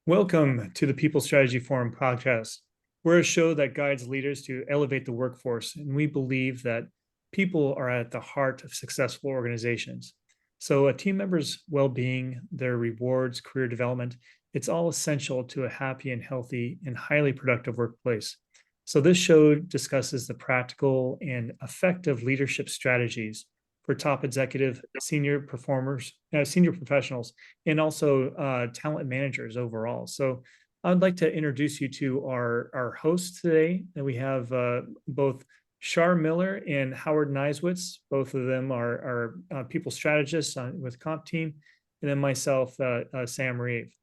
Welcome to the People Strategy Forum podcast. We're a show that guides leaders to elevate the workforce, and we believe that people are at the heart of successful organizations. So, a team member's well-being, their rewards, career development, it's all essential to a happy and healthy and highly productive workplace. So, this show discusses the practical and effective leadership strategies for top executive, senior performers, senior professionals, and also talent managers overall. So I'd like to introduce you to our hosts today. And we have both Shar Miller and Howard Niswitz. Both of them are people strategists with CompTeam, and then myself, Sam Reeve.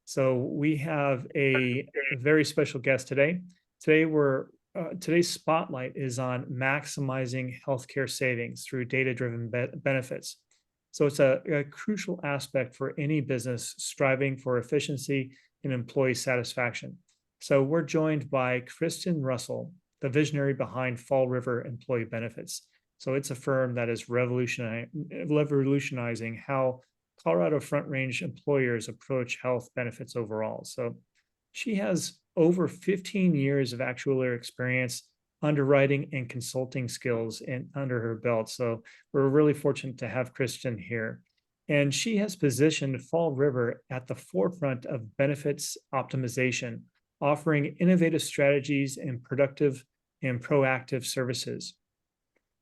So we have a very special guest today. Today's spotlight is on maximizing healthcare savings through data-driven benefits. So it's a crucial aspect for any business striving for efficiency and employee satisfaction. So we're joined by Kristen Russell, the visionary behind Fall River Employee Benefits. So it's a firm that is revolutionizing how Colorado Front Range employers approach health benefits overall. So she has over 15 years of actuarial experience, underwriting and consulting skills under her belt. So we're really fortunate to have Kristen here. And she has positioned Fall River at the forefront of benefits optimization, offering innovative strategies and productive and proactive services.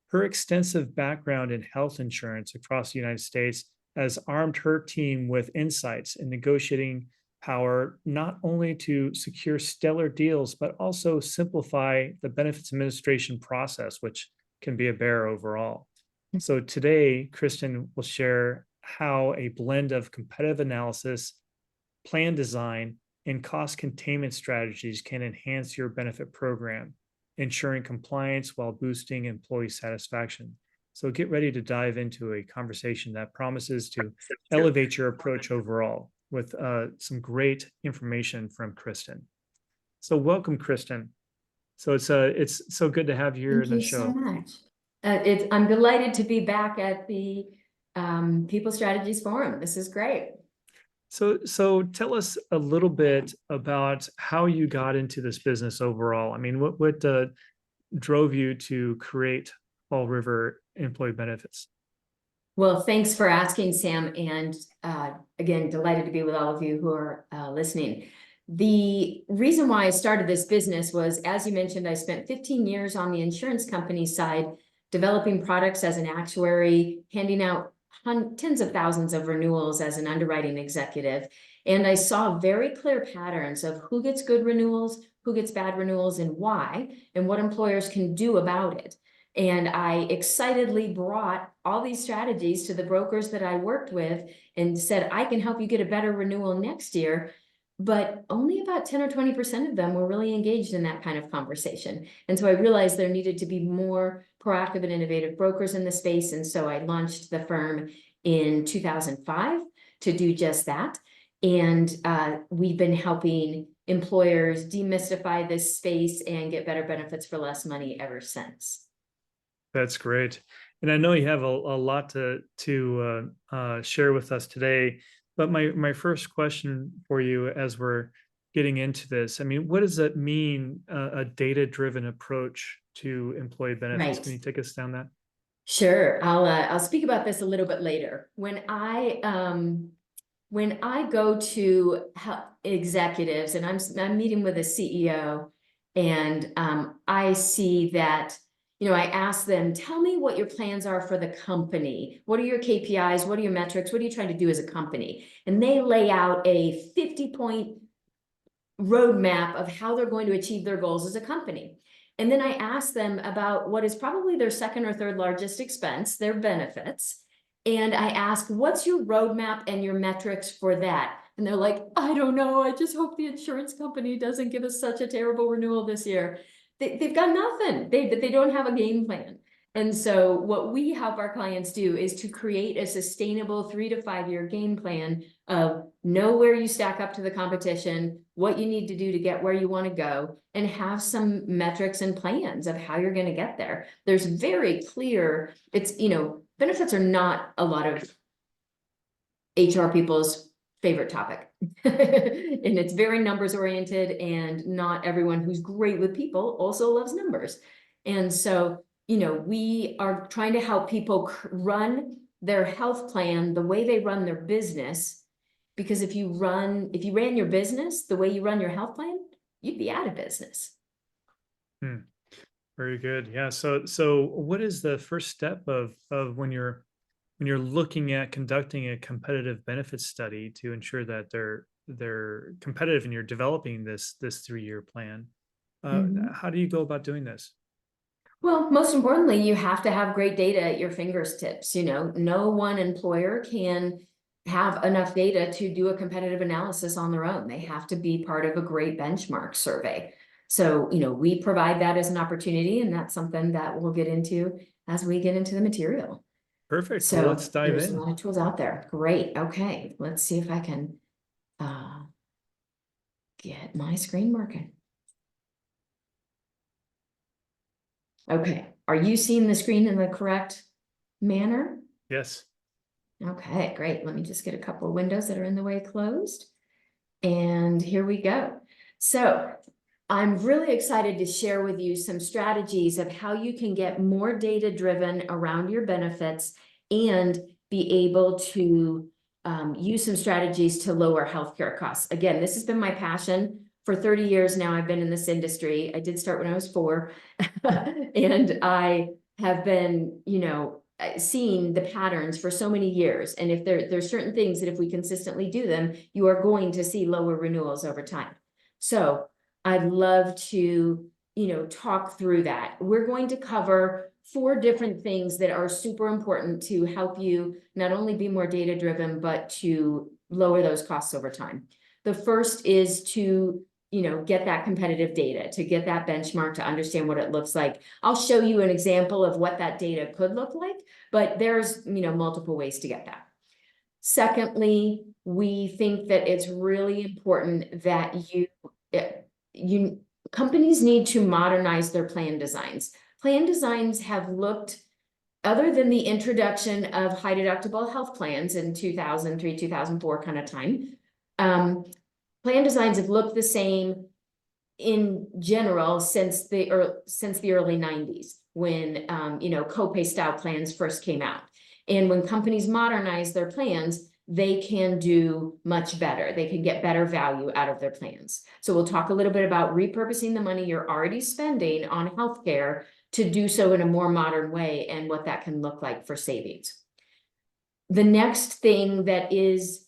Her extensive background in health insurance across the United States has armed her team with insights in negotiating power, not only to secure stellar deals, but also simplify the benefits administration process, which can be a bear overall. So today, Kristen will share how a blend of competitive analysis, plan design, and cost containment strategies can enhance your benefit program, ensuring compliance while boosting employee satisfaction. So get ready to dive into a conversation that promises to elevate your approach overall with some great information from Kristen. So welcome, Kristen. So it's so good to have you here in the show. Thank you so much. I'm delighted to be back at the People Strategies Forum. This is great. So tell us a little bit about how you got into this business overall. I mean, what drove you to create Fall River Employee Benefits? Well, thanks for asking, Sam. And again, delighted to be with all of you who are listening. The reason why I started this business was, as you mentioned, I spent 15 years on the insurance company side, developing products as an actuary, handing out tens of thousands of renewals as an underwriting executive. And I saw very clear patterns of who gets good renewals, who gets bad renewals, and why, and what employers can do about it. And I excitedly brought all these strategies to the brokers that I worked with and said, I can help you get a better renewal next year. But only about 10 or 20% of them were really engaged in that kind of conversation. And so I realized there needed to be more proactive and innovative brokers in the space. And so I launched the firm in 2005 to do just that. And we've been helping employers demystify this space and get better benefits for less money ever since. That's great. And I know you have a lot to share with us today, but my first question for you as we're getting into this, I mean, what does that mean, a data-driven approach to employee benefits? Right. Can you take us down that? Sure. I'll speak about this a little bit later. When I go to executives and I'm meeting with a CEO and I see that, you know, I ask them, tell me what your plans are for the company. What are your KPIs? What are your metrics? What are you trying to do as a company? And they lay out a 50-point roadmap of how they're going to achieve their goals as a company. And then I ask them about what is probably their second or third largest expense, their benefits. And I ask, what's your roadmap and your metrics for that? And they're like, I don't know. I just hope the insurance company doesn't give us such a terrible renewal this year. They've got nothing. They don't have a game plan. And so what we help our clients do is to create a sustainable 3 to 5 year game plan of know where you stack up to the competition, what you need to do to get where you want to go, and have some metrics and plans of how you're going to get there. There's very clear, it's, you know, benefits are not a lot of HR people's favorite topic. And it's very numbers oriented, and not everyone who's great with people also loves numbers. And so, you know, we are trying to help people run their health plan the way they run their business. Because if you ran your business the way you run your health plan, you'd be out of business. Very good. Yeah. So what is the first step of when you're looking at conducting a competitive benefits study to ensure that they're competitive and you're developing this 3-year plan? How do you go about doing this? Well, most importantly, you have to have great data at your fingertips. You know, no one employer can have enough data to do a competitive analysis on their own. They have to be part of a great benchmark survey. So, you know, we provide that as an opportunity, and that's something that we'll get into as we get into the material. Perfect. Well, So let's dive there's a in. lot of tools out there. Great. Okay, let's see if I can get my screen working. Okay, are you seeing the screen in the correct manner? Yes. Okay, great. Let me just get a couple of windows that are in the way closed. And here we go. So I'm really excited to share with you some strategies of how you can get more data driven around your benefits and be able to use some strategies to lower healthcare costs. Again, this has been my passion. For 30 years now, I've been in this industry. I did start when I was 4, and I have been, you know, seeing the patterns for so many years. And if there's certain things that if we consistently do them, you are going to see lower renewals over time. So I'd love to, you know, talk through that. We're going to cover 4 different things that are super important to help you not only be more data driven, but to lower those costs over time. The first is to, you know, get that competitive data, to get that benchmark, to understand what it looks like. I'll show you an example of what that data could look like, but there's, you know, multiple ways to get that. Secondly, we think that it's really important that companies need to modernize their plan designs. Plan designs have looked, other than the introduction of high deductible health plans in 2003, 2004 kind of time, plan designs have looked the same in general since the early 90s, when you know, copay style plans first came out. And when companies modernize their plans, they can do much better. They can get better value out of their plans. So we'll talk a little bit about repurposing the money you're already spending on healthcare to do so in a more modern way, and what that can look like for savings. The next thing that is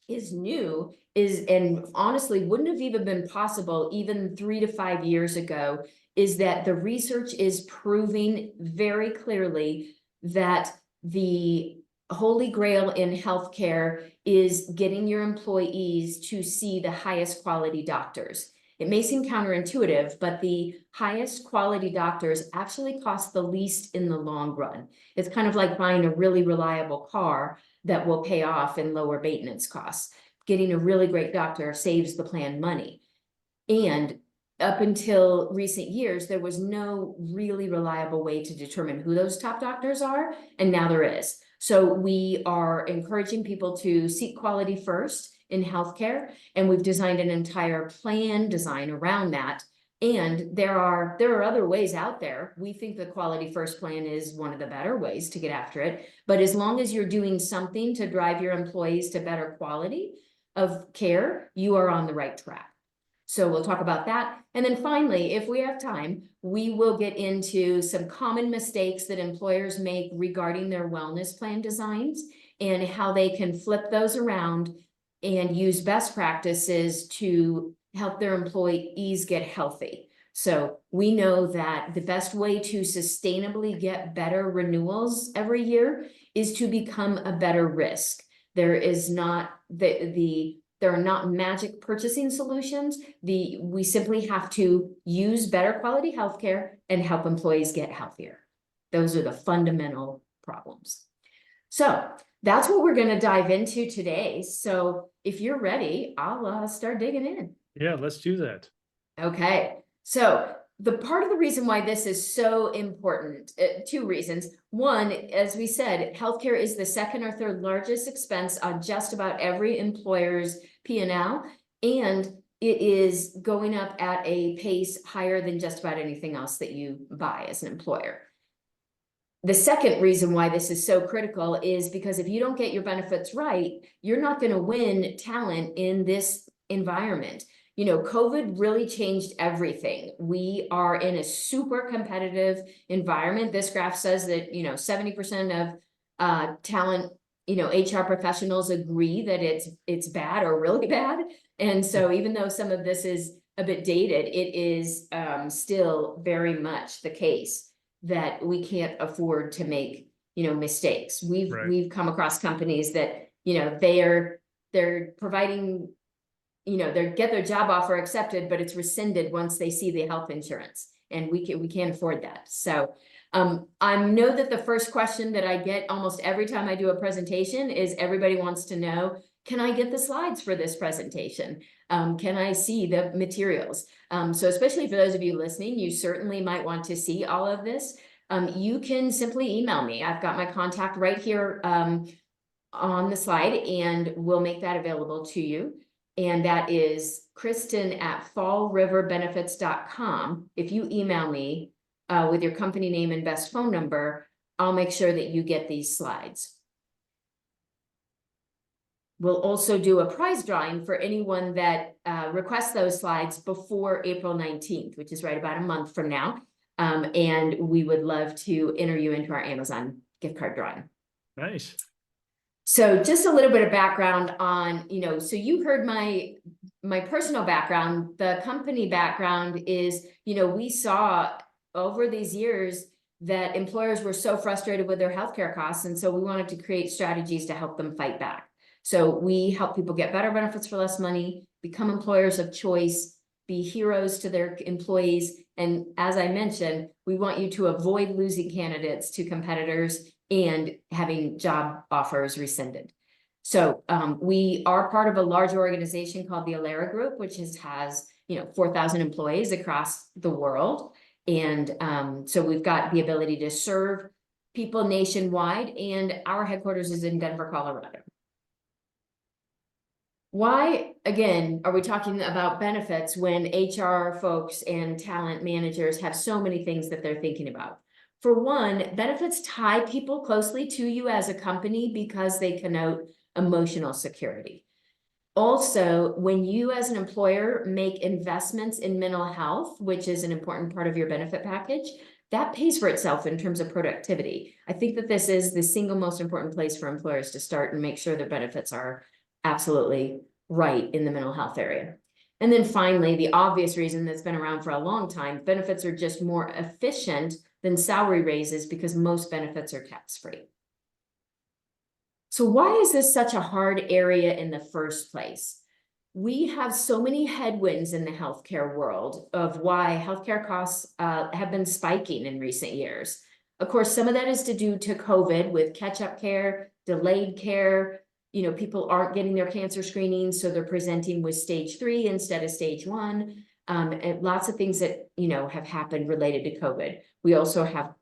new is, and honestly wouldn't have even been possible even 3 to 5 years ago, is that the research is proving very clearly that the holy grail in healthcare is getting your employees to see the highest quality doctors. It may seem counterintuitive, but the highest quality doctors actually cost the least in the long run. It's kind of like buying a really reliable car that will pay off in lower maintenance costs. Getting a really great doctor saves the plan money. And up until recent years, there was no really reliable way to determine who those top doctors are, and now there is. So we are encouraging people to seek quality first in healthcare, and we've designed an entire plan design around that. And there are other ways out there. We think the quality first plan is one of the better ways to get after it. But as long as you're doing something to drive your employees to better quality of care, you are on the right track. So we'll talk about that. And then finally, if we have time, we will get into some common mistakes that employers make regarding their wellness plan designs, and how they can flip those around and use best practices to help their employees get healthy. So we know that the best way to sustainably get better renewals every year is to become a better risk. There is not there are not magic purchasing solutions. We simply have to use better quality healthcare and help employees get healthier. Those are the fundamental problems. So that's what we're going to dive into today. So if you're ready, I'll start digging in. Yeah, let's do that. Okay. So the part of the reason why this is so important, two reasons. One, as we said, healthcare is the second or third largest expense on just about every employer's P&L, and it is going up at a pace higher than just about anything else that you buy as an employer. The second reason why this is so critical is because if you don't get your benefits right, you're not going to win talent in this environment. You know, COVID really changed everything. We are in a super competitive environment. This graph says that, 70% of talent, HR professionals agree that it's bad or really bad. And so even though some of this is a bit dated, it is still very much the case that we can't afford to make, mistakes. We've come across companies that, they're providing, they get their job offer accepted, but it's rescinded once they see the health insurance, and we can't afford that. So I know that the first question that I get almost every time I do a presentation is everybody wants to know, can I get the slides for this presentation? Can I see the materials? So especially for those of you listening, you certainly might want to see all of this. You can simply email me. I've got my contact right here on the slide, and we'll make that available to you. And that is Kristen@fallriverbenefits.com. If you email me with your company name and best phone number, I'll make sure that you get these slides. We'll also do a prize drawing for anyone that requests those slides before April 19th, which is right about a month from now. And we would love to enter you into our Amazon gift card drawing. Nice. So just a little bit of background on, so you heard my personal background. The company background is, we saw over these years that employers were so frustrated with their healthcare costs. And so we wanted to create strategies to help them fight back. So we help people get better benefits for less money, become employers of choice, be heroes to their employees. And as I mentioned, we want you to avoid losing candidates to competitors and having job offers rescinded. So we are part of a large organization called the Alera Group, which has 4,000 employees across the world. And so we've got the ability to serve people nationwide, and our headquarters is in Denver, Colorado. Why, again, are we talking about benefits when HR folks and talent managers have so many things that they're thinking about? For one, benefits tie people closely to you as a company because they connote emotional security. Also, when you as an employer make investments in mental health, which is an important part of your benefit package, that pays for itself in terms of productivity. I think that this is the single most important place for employers to start and make sure their benefits are absolutely right in the mental health area. And then finally, the obvious reason that's been around for a long time, benefits are just more efficient than salary raises because most benefits are tax-free. So why is this such a hard area in the first place? We have so many headwinds in the healthcare world of why healthcare costs have been spiking in recent years. Of course, some of that is due to COVID with catch-up care, delayed care. People aren't getting their cancer screenings, so they're presenting with stage 3 instead of stage 1. And lots of things that, have happened related to COVID. We also have,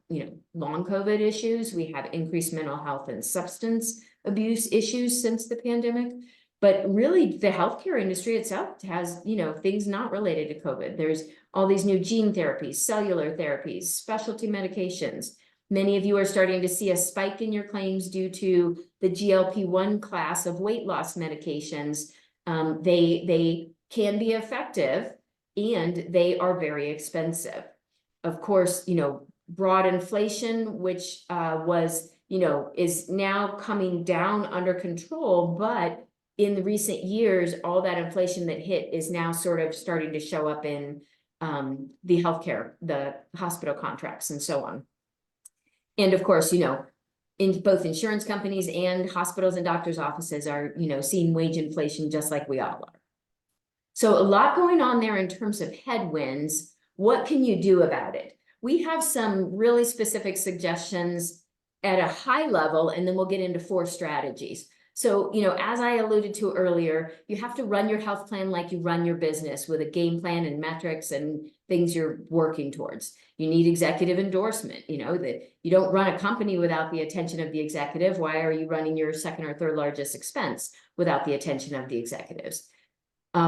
long COVID issues. We have increased mental health and substance abuse issues since the pandemic. But really, the healthcare industry itself has, things not related to COVID. There's all these new gene therapies, cellular therapies, specialty medications. Many of you are starting to see a spike in your claims due to the GLP-1 class of weight loss medications. They can be effective, and they are very expensive. Of course, broad inflation, which is now coming down under control, but in the recent years, all that inflation that hit is now sort of starting to show up in the healthcare, the hospital contracts, and so on. And of course, in both insurance companies and hospitals and doctors' offices are, seeing wage inflation just like we all are. So a lot going on there in terms of headwinds. What can you do about it? We have some really specific suggestions at a high level, and then we'll get into 4 strategies. So, as I alluded to earlier, you have to run your health plan like you run your business, with a game plan and metrics and things you're working towards. You need executive endorsement, that you don't run a company without the attention of the executive. Why are you running your second or third largest expense without the attention of the executives?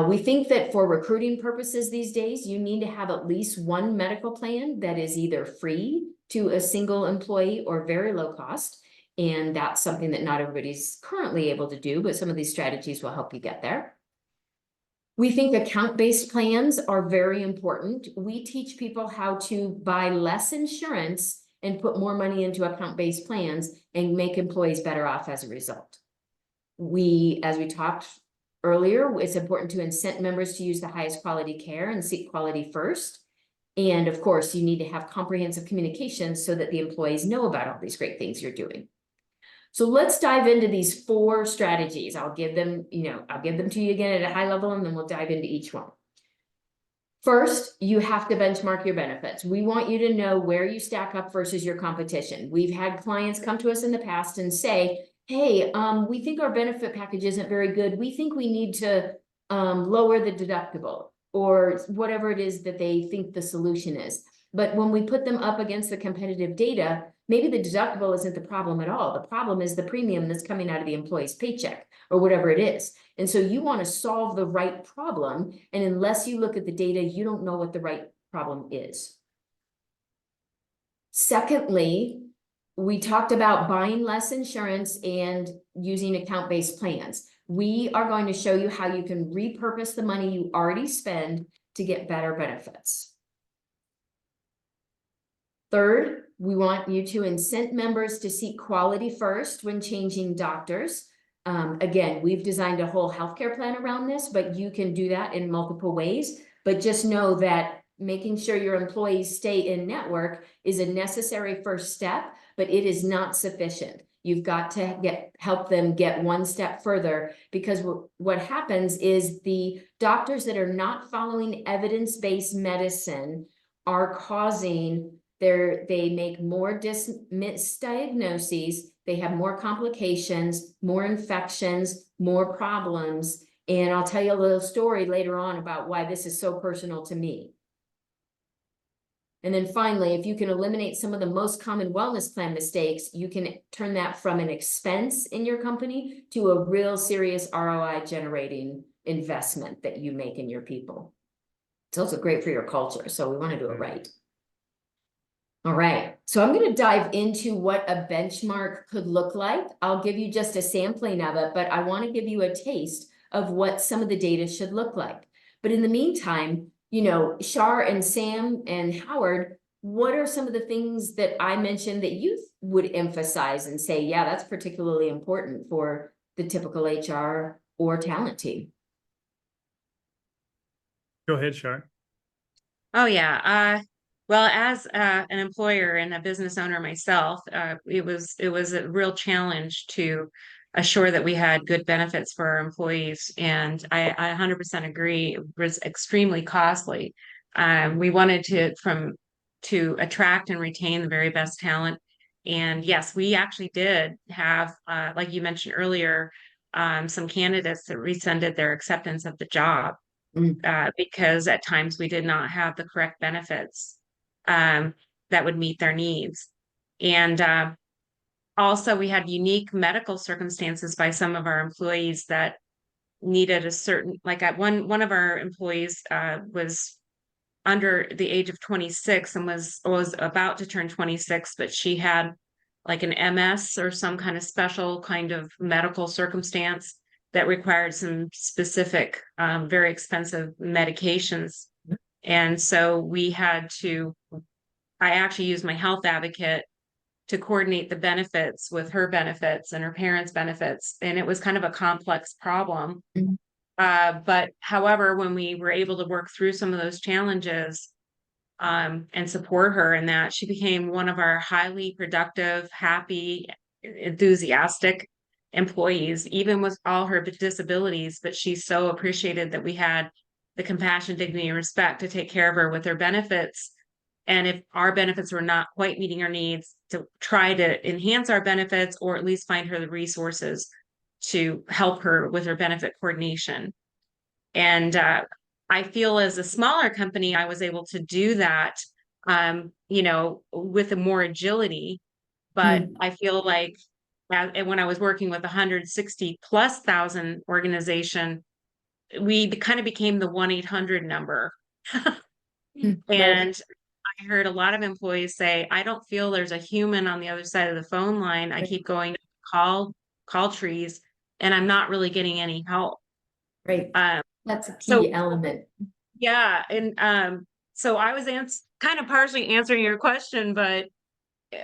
We think that for recruiting purposes these days, you need to have at least one medical plan that is either free to a single employee or very low cost. And that's something that not everybody's currently able to do, but some of these strategies will help you get there. We think account-based plans are very important. We teach people how to buy less insurance and put more money into account-based plans and make employees better off as a result. As we talked earlier, it's important to incent members to use the highest quality care and seek quality first. And of course, you need to have comprehensive communication so that the employees know about all these great things you're doing. So let's dive into these 4 strategies. I'll give them to you again at a high level, and then we'll dive into each one. First, you have to benchmark your benefits. We want you to know where you stack up versus your competition. We've had clients come to us in the past and say, hey, we think our benefit package isn't very good. We think we need to lower the deductible, or whatever it is that they think the solution is. But when we put them up against the competitive data, maybe the deductible isn't the problem at all. The problem is the premium that's coming out of the employee's paycheck or whatever it is. And so you want to solve the right problem. And unless you look at the data, you don't know what the right problem is. Secondly, we talked about buying less insurance and using account-based plans. We are going to show you how you can repurpose the money you already spend to get better benefits. Third, we want you to incent members to seek quality first when changing doctors. Again, we've designed a whole healthcare plan around this, but you can do that in multiple ways. But just know that making sure your employees stay in network is a necessary first step, but it is not sufficient. You've got to help them get one step further, because what happens is the doctors that are not following evidence-based medicine are causing they make more misdiagnoses, they have more complications, more infections, more problems. And I'll tell you a little story later on about why this is so personal to me. And then finally, if you can eliminate some of the most common wellness plan mistakes, you can turn that from an expense in your company to a real serious ROI generating investment that you make in your people. It's also great for your culture, so we want to do it right. All right, so I'm going to dive into what a benchmark could look like. I'll give you just a sampling of it, but I want to give you a taste of what some of the data should look like. But in the meantime, Shar and Sam and Howard, what are some of the things that I mentioned that you would emphasize and say, yeah, that's particularly important for the typical HR or talent team? Go ahead, Shar. Oh, yeah. Well, as an employer and a business owner myself, it was a real challenge to assure that we had good benefits for our employees. And I 100% agree, it was extremely costly. We wanted to attract and retain the very best talent. And yes, we actually did have, like you mentioned earlier, some candidates that rescinded their acceptance of the job because at times we did not have the correct benefits that would meet their needs. And also we had unique medical circumstances by some of our employees that needed a certain, like at one of our employees was under the age of 26 and was about to turn 26, but she had like an MS or some kind of special kind of medical circumstance that required some specific, very expensive medications. And so I actually used my health advocate to coordinate the benefits with her benefits and her parents' benefits. And it was kind of a complex problem. But however, when we were able to work through some of those challenges and support her in that, she became one of our highly productive, happy, enthusiastic employees, even with all her disabilities. But she so appreciated that we had the compassion, dignity, and respect to take care of her with her benefits. And if our benefits were not quite meeting her needs, to try to enhance our benefits or at least find her the resources to help her with her benefit coordination. And I feel as a smaller company, I was able to do that, with a more agility. But I feel like when I was working with 160 plus thousand organization, we kind of became the 1-800 number. Right. And I heard a lot of employees say, I don't feel there's a human on the other side of the phone line. I keep going to call trees, and I'm not really getting any help. Right. Um, That's a so key element. yeah, and so I was kind of partially answering your question, but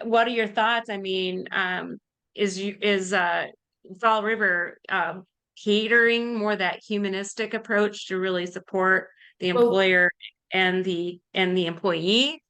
what are your thoughts? I mean, is Fall River catering more that humanistic approach to really support the Well, employer and the employee?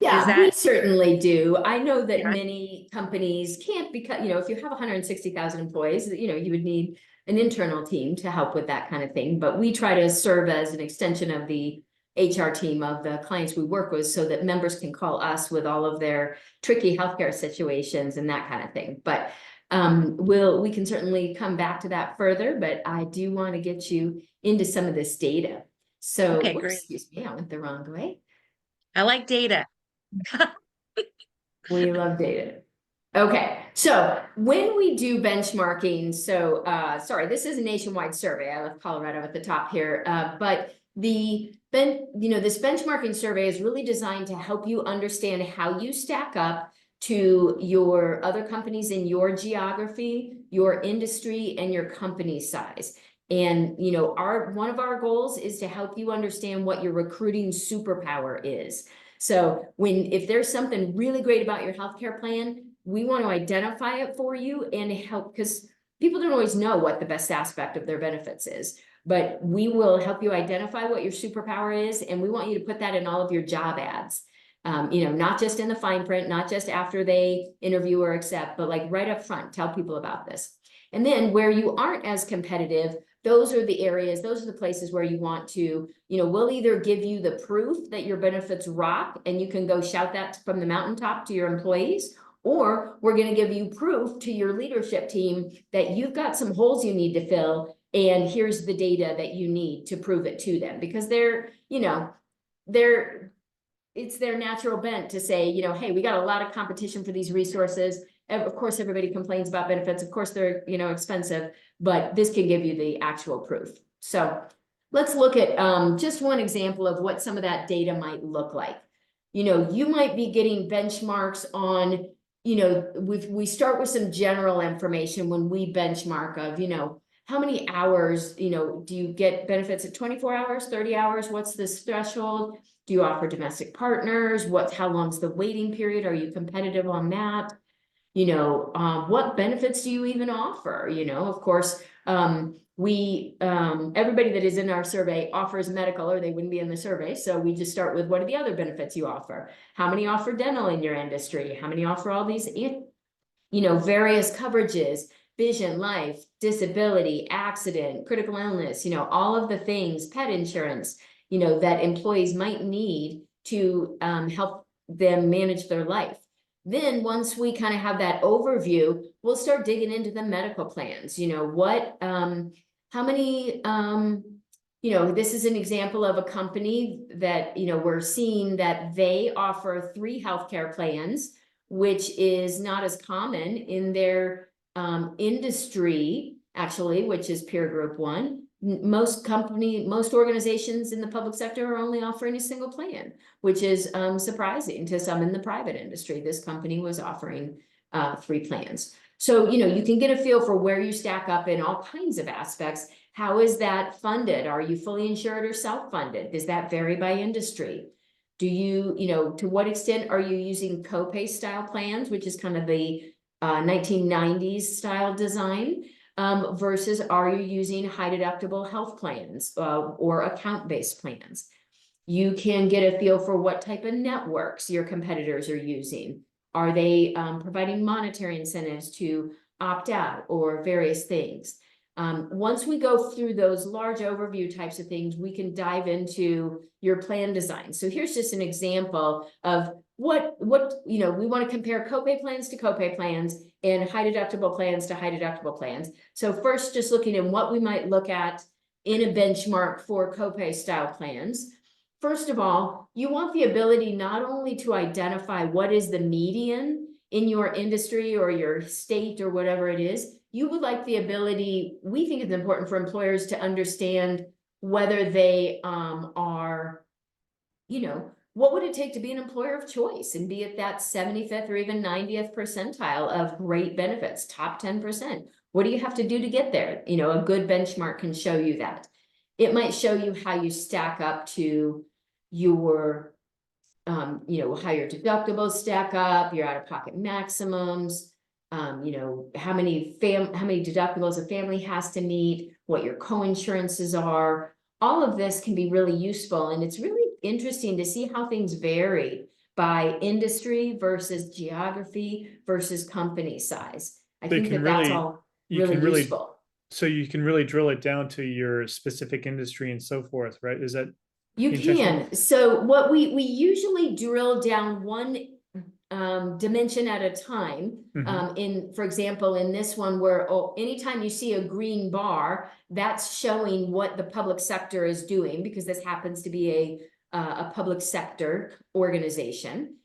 Is yeah, we that certainly do. I know that yeah, many companies can't, because, if you have 160,000 employees, you would need an internal team to help with that kind of thing. But we try to serve as an extension of the HR team of the clients we work with, so that members can call us with all of their tricky healthcare situations and that kind of thing. But we can certainly come back to that further, but I do want to get you into some of this data. So, okay, whoops, great. excuse me, I went the wrong way. I like data. We love data. Okay, so when we do benchmarking, sorry, this is a nationwide survey. I left Colorado at the top here, but this benchmarking survey is really designed to help you understand how you stack up to your other companies in your geography, your industry, and your company size. And one of our goals is to help you understand what your recruiting superpower is. So if there's something really great about your healthcare plan, we want to identify it for you and help, because people don't always know what the best aspect of their benefits is, but we will help you identify what your superpower is. And we want you to put that in all of your job ads. Not just in the fine print, not just after they interview or accept, but like right up front, tell people about this. And then where you aren't as competitive, those are the areas, those are the places where you want to, we'll either give you the proof that your benefits rock and you can go shout that from the mountaintop to your employees, or we're going to give you proof to your leadership team that you've got some holes you need to fill, and here's the data that you need to prove it to them, because it's their natural bent to say, hey, we got a lot of competition for these resources. And of course, everybody complains about benefits. Of course, they're, expensive, but this can give you the actual proof. So let's look at just one example of what some of that data might look like. You might be getting benchmarks on, we start with some general information when we benchmark of, how many hours, do you get benefits at 24 hours, 30 hours? What's this threshold? Do you offer domestic partners? How long's the waiting period? Are you competitive on that? What benefits do you even offer? Of course, everybody that is in our survey offers medical, or they wouldn't be in the survey. So we just start with, what are the other benefits you offer? How many offer dental in your industry? How many offer all these, various coverages, vision, life, disability, accident, critical illness, all of the things, pet insurance, that employees might need to help them manage their life. Then once we kind of have that overview, we'll start digging into the medical plans. How many, this is an example of a company that, we're seeing that they offer 3 healthcare plans, which is not as common in their industry, actually, which is peer group 1. Most organizations in the public sector are only offering a single plan, which is surprising to some in the private industry. This company was offering 3 plans. So, you can get a feel for where you stack up in all kinds of aspects. How is that funded? Are you fully insured or self-funded? Does that vary by industry? Do you, to what extent are you using copay style plans, which is kind of the 1990s style design? Versus are you using high deductible health plans or account-based plans? You can get a feel for what type of networks your competitors are using. Are they providing monetary incentives to opt out or various things? Once we go through those large overview types of things, we can dive into your plan design. So here's just an example of you know, we want to compare copay plans to copay plans and high deductible plans to high deductible plans. So first, just looking at what we might look at in a benchmark for copay style plans. First of all, you want the ability not only to identify what is the median in your industry or your state or whatever it is, you would like the ability, we think it's important for employers to understand whether they are, you know, what would it take to be an employer of choice and be at that 75th or even 90th percentile of great benefits, top 10%? What do you have to do to get there? You know, a good benchmark can show you that. It might show you how you stack up to your, you know, how your deductibles stack up, your out-of-pocket maximums, you know, how many deductibles a family has to meet, what your co-insurances are. All of this can be really useful, and it's really interesting to see how things vary by industry versus geography versus company size. I think that that's all really useful. So you can really drill it down to your specific industry and so forth, right? Is that you can? So what we usually drill down one dimension at a time. For example, in this one where anytime you see a green bar, that's showing what the public sector is doing, because this happens to be a public sector organization.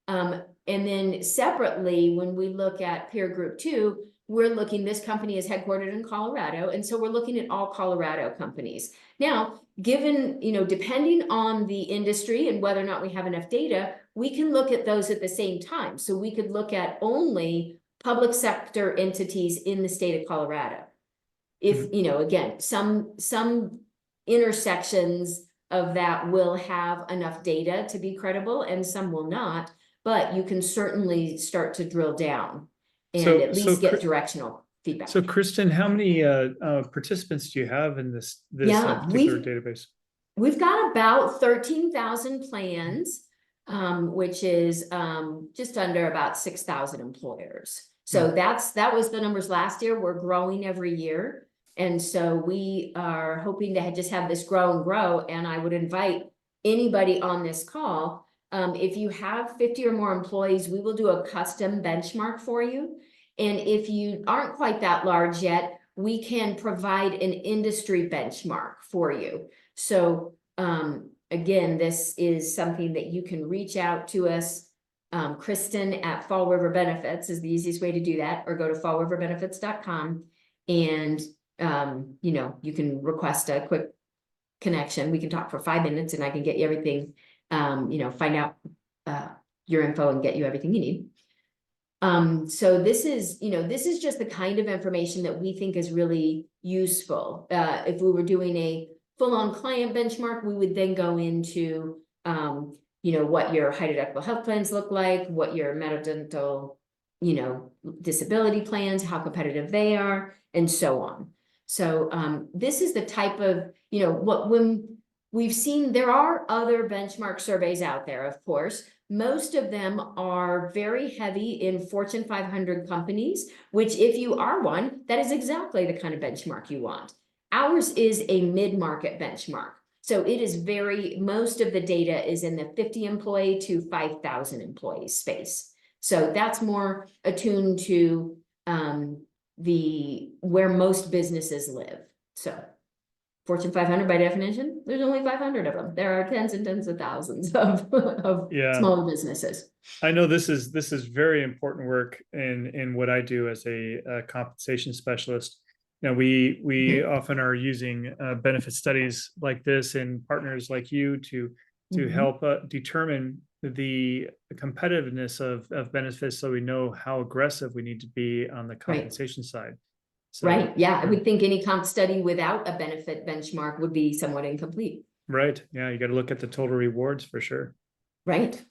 And then separately, when we look at peer group 2, we're looking, this company is headquartered in Colorado, and so we're looking at all Colorado companies. Now, given, you know, depending on the industry and whether or not we have enough data, we can look at those at the same time. So we could look at only public sector entities in the state of Colorado. If, you know, again, some intersections of that will have enough data to be credible and some will not, but you can certainly start to drill down and at least get directional feedback. So Kristen, how many participants do you have in this particular database? We've got about 13,000 plans, which is just under about 6,000 employers. So that was the numbers last year. We're growing every year. And so we are hoping to just have this grow and grow. And I would invite anybody on this call, if you have 50 or more employees, we will do a custom benchmark for you. And if you aren't quite that large yet, we can provide an industry benchmark for you. So again, this is something that you can reach out to us. Kristen at Fall River Benefits is the easiest way to do that, or go to fallriverbenefits.com and you know, you can request a quick connection. We can talk for 5 minutes and I can get you everything, you know, find out your info and get you everything you need. So this is, you know, this is just the kind of information that we think is really useful. If we were doing a full-on client benchmark, we would then go into, you know, what your high deductible health plans look like, what your medical, dental, you know, disability plans, how competitive they are, and so on. So this is the type of, you know, when we've seen, there are other benchmark surveys out there, of course. Most of them are very heavy in Fortune 500 companies, which if you are one, that is exactly the kind of benchmark you want. Ours is a mid-market benchmark. So it is most of the data is in the 50 employee to 5,000 employee space. So that's more attuned to where most businesses live. So Fortune 500 by definition, there's only 500 of them. There are tens and tens of thousands of smaller businesses. I know this is very important work in what I do as a compensation specialist. Now we often are using benefit studies like this and partners like you to help determine the competitiveness of benefits, so we know how aggressive we need to be on the compensation side. So, right. Yeah. I would think any comp study without a benefit benchmark would be somewhat incomplete. Right. Yeah. You got to look at the total rewards for sure. Right.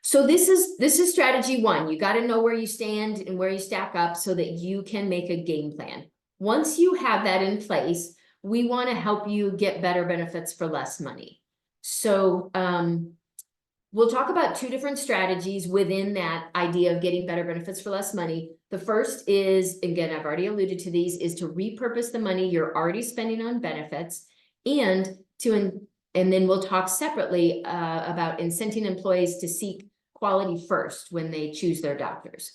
So this is strategy 1. You got to know where you stand and where you stack up so that you can make a game plan. Once you have that in place, we want to help you get better benefits for less money. So we'll talk about 2 different strategies within that idea of getting better benefits for less money. The first is, again, I've already alluded to these, is to repurpose the money you're already spending on benefits, and then we'll talk separately about incenting employees to seek quality first when they choose their doctors.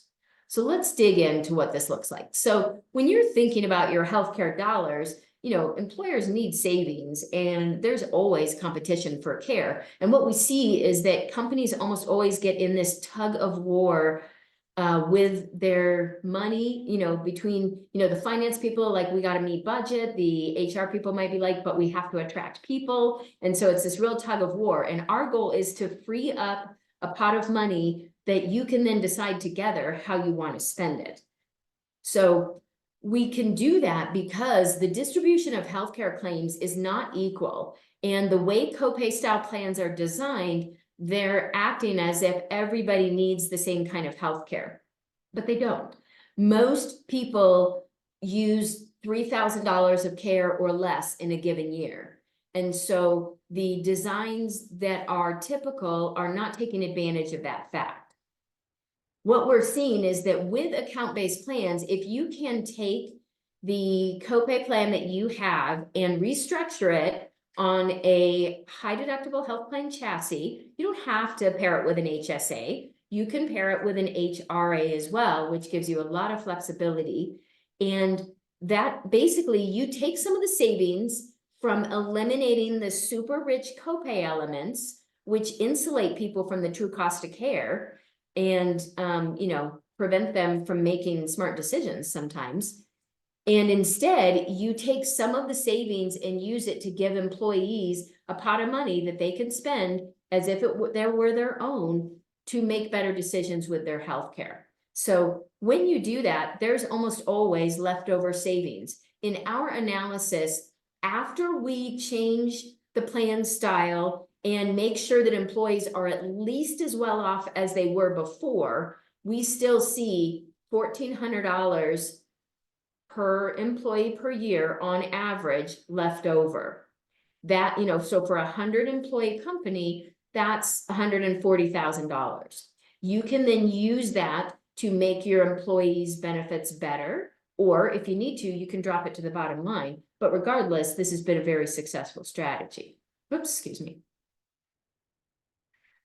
So let's dig into what this looks like. So when you're thinking about your healthcare dollars, you know, employers need savings and there's always competition for care. And what we see is that companies almost always get in this tug of war with their money, you know, between, you know, the finance people, like, we got to meet budget, the HR people might be like, but we have to attract people. And so it's this real tug of war. And our goal is to free up a pot of money that you can then decide together how you want to spend it. So we can do that because the distribution of healthcare claims is not equal. And the way copay style plans are designed, they're acting as if everybody needs the same kind of healthcare, but they don't. Most people use $3,000 of care or less in a given year. And so the designs that are typical are not taking advantage of that fact. What we're seeing is that with account-based plans, if you can take the copay plan that you have and restructure it on a high deductible health plan chassis, you don't have to pair it with an HSA. You can pair it with an HRA as well, which gives you a lot of flexibility. And that basically, you take some of the savings from eliminating the super rich copay elements, which insulate people from the true cost of care and, you know, prevent them from making smart decisions sometimes. And instead, you take some of the savings and use it to give employees a pot of money that they can spend as if it were their own to make better decisions with their healthcare. So when you do that, there's almost always leftover savings. In our analysis, after we change the plan style and make sure that employees are at least as well off as they were before, we still see $1,400 per employee per year on average left over. That, you know, so for 100 employee company, that's $140,000. You can then use that to make your employees' benefits better, or if you need to, you can drop it to the bottom line. But regardless, this has been a very successful strategy. Oops, excuse me.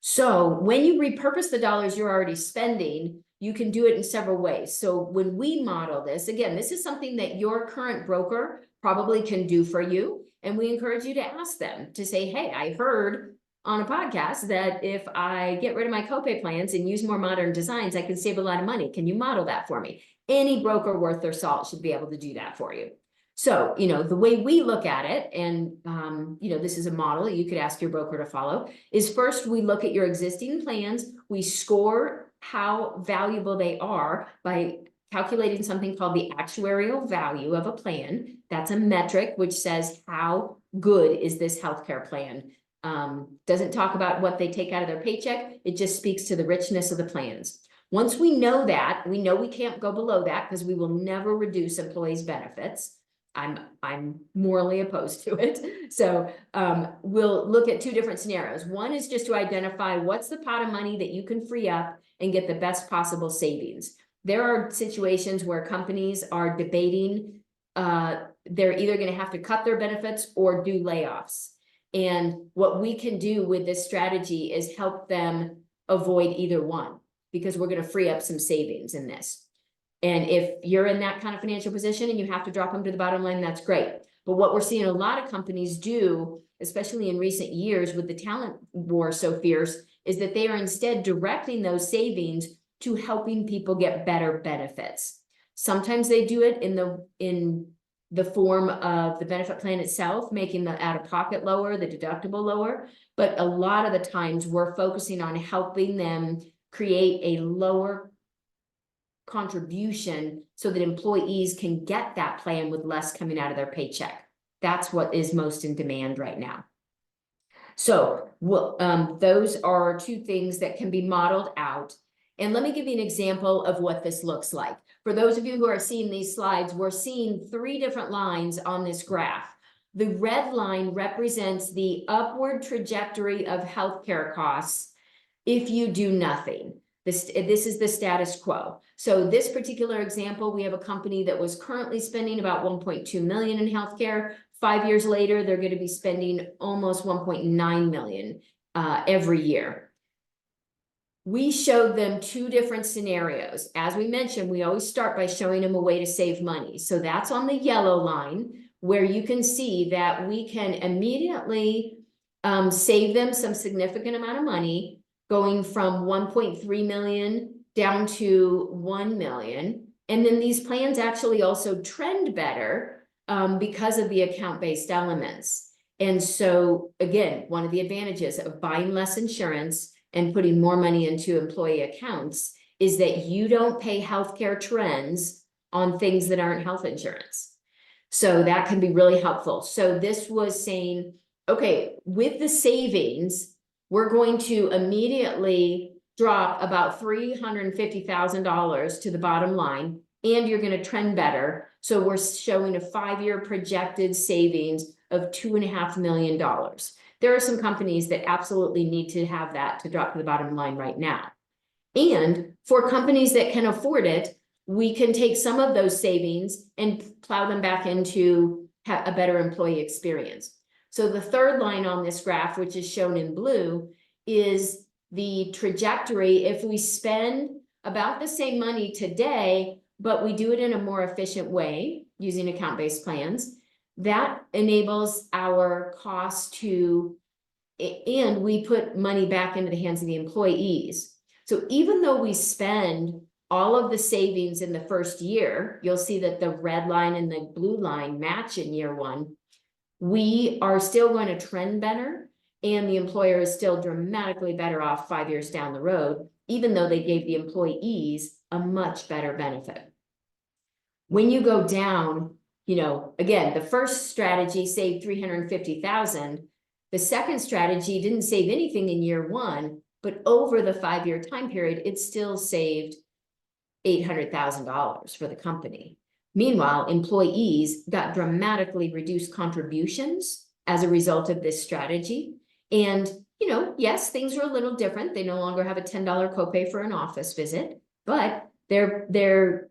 So when you repurpose the dollars you're already spending, you can do it in several ways. So when we model this, again, this is something that your current broker probably can do for you. And we encourage you to ask them to say, hey, I heard on a podcast that if I get rid of my copay plans and use more modern designs, I can save a lot of money. Can you model that for me? Any broker worth their salt should be able to do that for you. So, you know, the way we look at it, and, you know, this is a model that you could ask your broker to follow, is first we look at your existing plans. We score how valuable they are by calculating something called the actuarial value of a plan. That's a metric which says how good is this healthcare plan. Doesn't talk about what they take out of their paycheck. It just speaks to the richness of the plans. Once we know that, we know we can't go below that because we will never reduce employees' benefits. I'm morally opposed to it. So we'll look at two different scenarios. One is just to identify what's the pot of money that you can free up and get the best possible savings. There are situations where companies are debating, they're either going to have to cut their benefits or do layoffs. And what we can do with this strategy is help them avoid either one, because we're going to free up some savings in this. And if you're in that kind of financial position and you have to drop them to the bottom line, that's great. But what we're seeing a lot of companies do, especially in recent years with the talent war so fierce, is that they are instead directing those savings to helping people get better benefits. Sometimes they do it in the form of the benefit plan itself, making the out-of-pocket lower, the deductible lower. But a lot of the times we're focusing on helping them create a lower contribution so that employees can get that plan with less coming out of their paycheck. That's what is most in demand right now. So those are two things that can be modeled out. And let me give you an example of what this looks like. For those of you who are seeing these slides, we're seeing three different lines on this graph. The red line represents the upward trajectory of healthcare costs if you do nothing. This is the status quo. So this particular example, we have a company that was currently spending about 1.2 million in healthcare. 5 years later, they're going to be spending almost 1.9 million every year. we showed them two different scenarios. As we mentioned, we always start by showing them a way to save money. So that's on the yellow line, where you can see that we can immediately save them some significant amount of money, going from 1.3 million down to 1 million. And then these plans actually also trend better because of the account-based elements. And so again, one of the advantages of buying less insurance and putting more money into employee accounts is that you don't pay healthcare trends on things that aren't health insurance. So that can be really helpful. So this was saying, okay, with the savings, we're going to immediately drop about $350,000 to the bottom line, and you're going to trend better. So we're showing a 5-year projected savings of $2.5 million. There are some companies that absolutely need to have that to drop to the bottom line right now. And for companies that can afford it, we can take some of those savings and plow them back into a better employee experience. So the third line on this graph, which is shown in blue, is the trajectory. If we spend about the same money today, but we do it in a more efficient way using account-based plans, that enables our costs to, and we put money back into the hands of the employees. So even though we spend all of the savings in the first year, you'll see that the red line and the blue line match in year one, we are still going to trend better, and the employer is still dramatically better off 5 years down the road, even though they gave the employees a much better benefit. When you go down, you know, again, the first strategy saved 350,000. The second strategy didn't save anything in year one, but over the 5-year time period, it still saved $800,000 for the company. Meanwhile, employees got dramatically reduced contributions as a result of this strategy. And, you know, yes, things are a little different. They no longer have a $10 copay for an office visit, but they're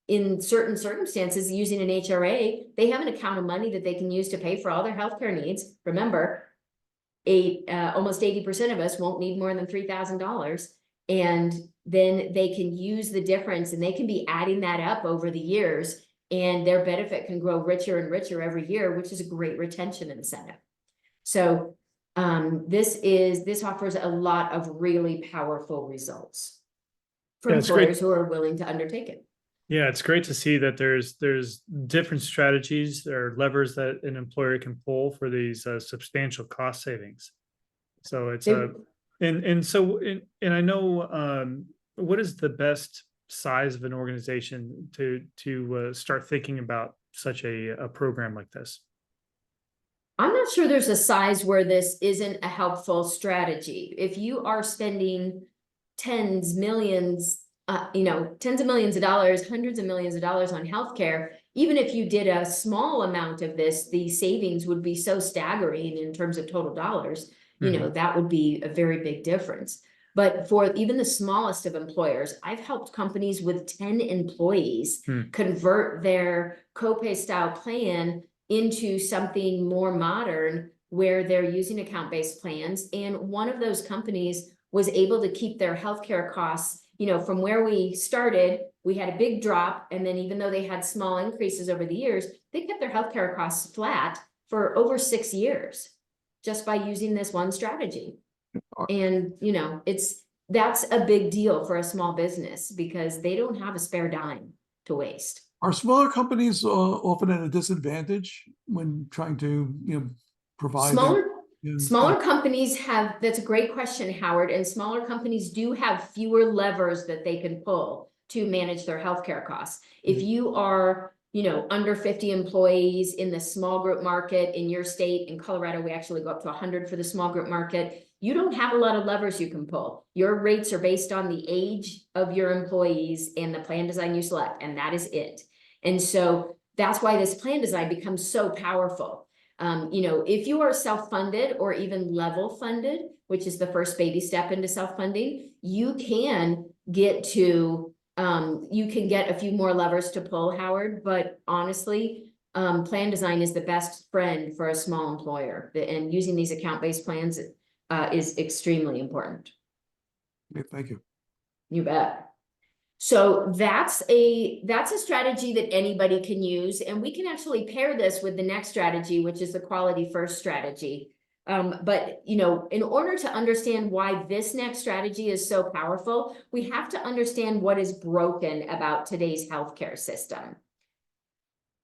in certain circumstances using an HRA, they have an account of money that they can use to pay for all their healthcare needs. Remember, almost 80% of us won't need more than $3,000. And then they can use the difference, and they can be adding that up over the years, and their benefit can grow richer and richer every year, which is a great retention incentive. So this offers a lot of really powerful results for employers who are willing to undertake it. Yeah, it's great to see that there's different strategies, there are levers that an employer can pull for these substantial cost savings. So it's and I know what is the best size of an organization to start thinking about such a program like this? I'm not sure there's a size where this isn't a helpful strategy. If you are spending tens of millions of dollars, hundreds of millions of dollars on healthcare, even if you did a small amount of this, the savings would be so staggering in terms of total dollars, you know, that would be a very big difference. But for even the smallest of employers, I've helped companies with 10 employees convert their copay style plan into something more modern where they're using account-based plans. And one of those companies was able to keep their healthcare costs, you know, from where we started, we had a big drop. And then even though they had small increases over the years, they kept their healthcare costs flat for over 6 years just by using this one strategy. And, you know, that's a big deal for a small business because they don't have a spare dime to waste. Are smaller companies often at a disadvantage when trying to, you know, provide Smaller companies have, that's a great question, Howard, and smaller companies do have fewer levers that they can pull to manage their healthcare costs. If you are, you know, under 50 employees in the small group market in your state, in Colorado, we actually go up to 100 for the small group market. You don't have a lot of levers you can pull. Your rates are based on the age of your employees and the plan design you select, and that is it. And so that's why this plan design becomes so powerful. You know, if you are self-funded or even level funded, which is the first baby step into self-funding, you can get to, you can get a few more levers to pull, Howard, but honestly, plan design is the best friend for a small employer, and using these account-based plans is extremely important. Okay, thank you. You bet. So that's a strategy that anybody can use, and we can actually pair this with the next strategy, which is the quality first strategy. But you know, in order to understand why this next strategy is so powerful, we have to understand what is broken about today's healthcare system.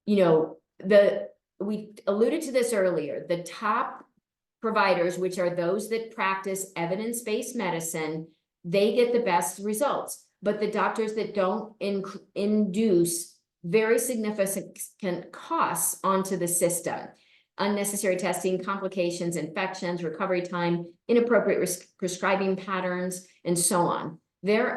You know, we alluded to this earlier, the top providers, which are those that practice evidence-based medicine, they get the best results. But the doctors that don't induce very significant costs onto the system, unnecessary testing, complications, infections, recovery time, inappropriate prescribing patterns, and so on. There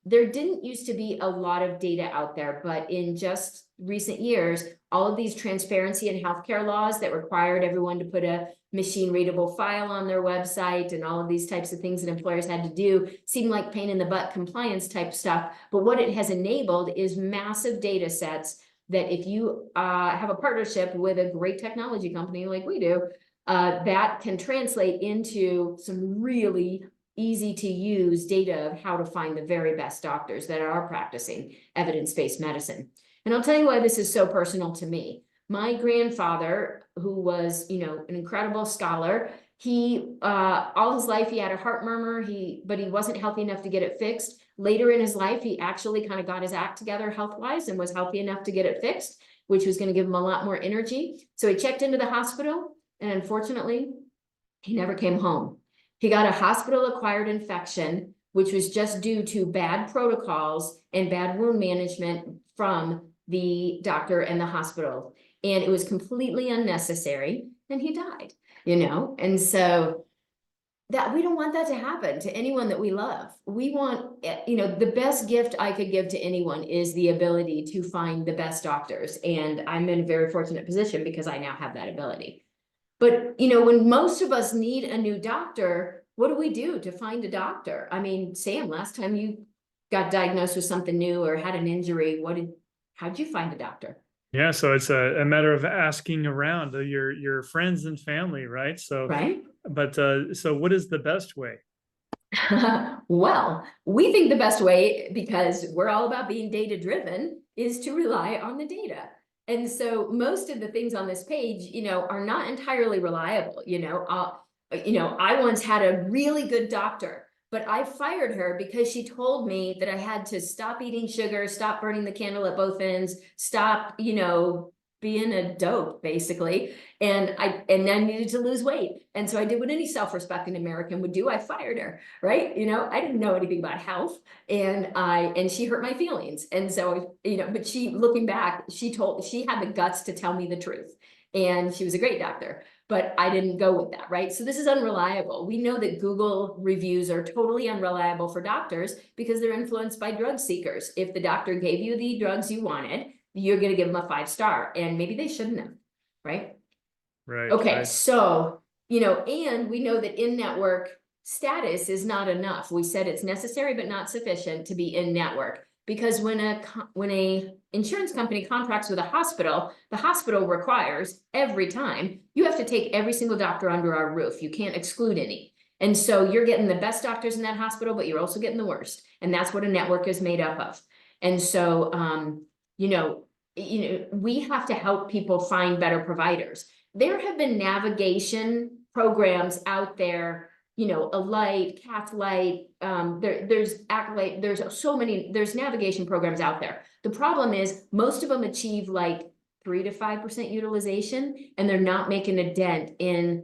didn't used to be a lot of data out there, but in just recent years, all of these transparency and healthcare laws that required everyone to put a machine readable file on their website and all of these types of things that employers had to do seemed like pain in the butt compliance type stuff. But what it has enabled is massive data sets that if you have a partnership with a great technology company like we do, that can translate into some really easy to use data of how to find the very best doctors that are practicing evidence-based medicine. And I'll tell you why this is so personal to me. My grandfather, who was, you know, an incredible scholar, he all his life he had a heart murmur, but he wasn't healthy enough to get it fixed. Later in his life, he actually kind of got his act together health-wise and was healthy enough to get it fixed, which was going to give him a lot more energy. So he checked into the hospital, and unfortunately, he never came home. He got a hospital-acquired infection, which was just due to bad protocols and bad wound management from the doctor and the hospital. And it was completely unnecessary, and he died, you know? And so that we don't want that to happen to anyone that we love. We want, you know, the best gift I could give to anyone is the ability to find the best doctors. And I'm in a very fortunate position because I now have that ability. But, you know, when most of us need a new doctor, what do we do to find a doctor? I mean, Sam, last time you got diagnosed with something new or had an injury, how'd you find a doctor? Yeah, so it's a matter of asking around your friends and family, right? So, Right? but so what is the best way? Well, we think the best way, because we're all about being data driven, is to rely on the data. And so most of the things on this page, you know, are not entirely reliable. You know, I once had a really good doctor, but I fired her because she told me that I had to stop eating sugar, stop burning the candle at both ends, stop, you know, being a dope, basically. And I needed to lose weight. And so I did what any self-respecting American would do. I fired her, right? You know, I didn't know anything about health, and she hurt my feelings. And so, you know, but looking back, she had the guts to tell me the truth. And she was a great doctor, but I didn't go with that, right? So this is unreliable. We know that Google reviews are totally unreliable for doctors because they're influenced by drug seekers. If the doctor gave you the drugs you wanted, you're going to give them a 5-star, and maybe they shouldn't have, right? Right. Okay, right. so, you know, and we know that in-network status is not enough. We said it's necessary but not sufficient to be in-network, because when a insurance company contracts with a hospital, the hospital requires every time you have to take every single doctor under our roof. You can't exclude any. And so you're getting the best doctors in that hospital, but you're also getting the worst. And that's what a network is made up of. And so, you know, we have to help people find better providers. There have been navigation programs out there, you know, Alight, Cathlight, there's Acolyte, there's navigation programs out there. The problem is most of them achieve like 3 to 5% utilization, and they're not making a dent in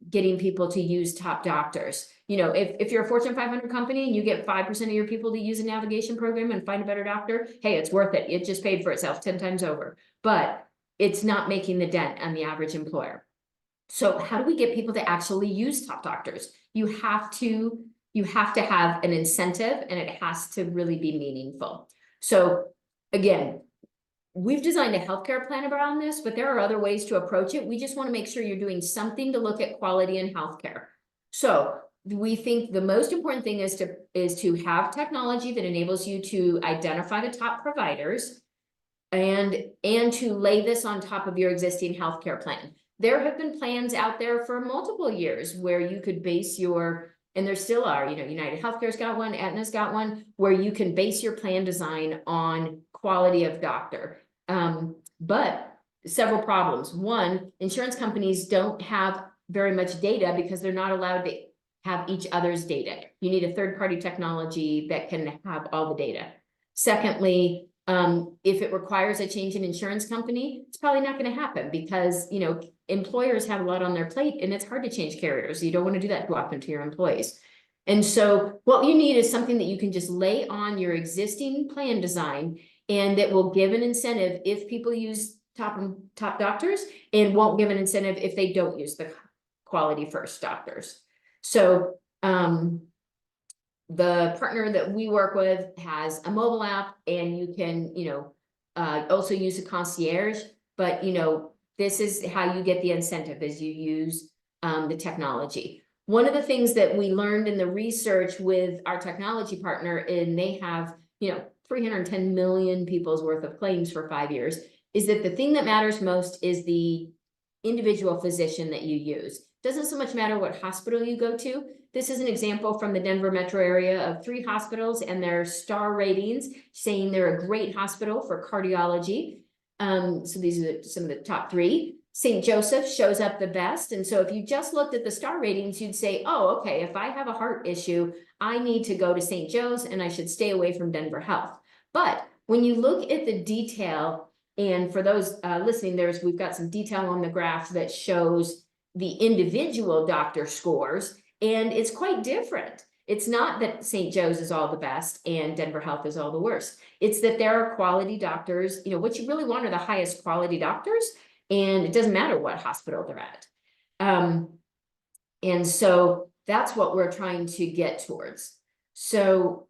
getting people to use top doctors. You know, if you're a Fortune 500 company and you get 5% of your people to use a navigation program and find a better doctor, hey, it's worth it. It just paid for itself 10 times over, but it's not making the dent on the average employer. So how do we get people to actually use top doctors? You have to have an incentive, and it has to really be meaningful. So again, we've designed a healthcare plan around this, but there are other ways to approach it. We just want to make sure you're doing something to look at quality in healthcare. So we think the most important thing is to have technology that enables you to identify the top providers and to lay this on top of your existing healthcare plan. There have been plans out there for multiple years where you could base your and there still are, United Healthcare's got one, Aetna's got one, where you can base your plan design on quality of doctor. But several problems. One, insurance companies don't have very much data because they're not allowed to have each other's data. You need a third-party technology that can have all the data. Secondly, if it requires a change in insurance company, it's probably not going to happen because, employers have a lot on their plate and it's hard to change carriers. You don't want to do that too often to your employees. And so what you need is something that you can just lay on your existing plan design, and that will give an incentive if people use top doctors, and won't give an incentive if they don't use the quality first doctors. So the partner that we work with has a mobile app, and you can, also use a concierge, but this is how you get the incentive, is you use the technology. One of the things that we learned in the research with our technology partner, and they have, 310 million people's worth of claims for 5 years, is that the thing that matters most is the individual physician that you use. Doesn't so much matter what hospital you go to. This is an example from the Denver metro area of 3 hospitals and their star ratings saying they're a great hospital for cardiology. So these are some of the top 3. St. Joseph shows up the best. And so if you just looked at the star ratings, you'd say, oh, okay, if I have a heart issue, I need to go to St. Joe's and I should stay away from Denver Health. But when you look at the detail, and for those listening, we've got some detail on the graph that shows the individual doctor scores, and it's quite different. It's not that St. Joe's is all the best and Denver Health is all the worst. It's that there are quality doctors. What you really want are the highest quality doctors, and it doesn't matter what hospital they're at. And so that's what we're trying to get towards. So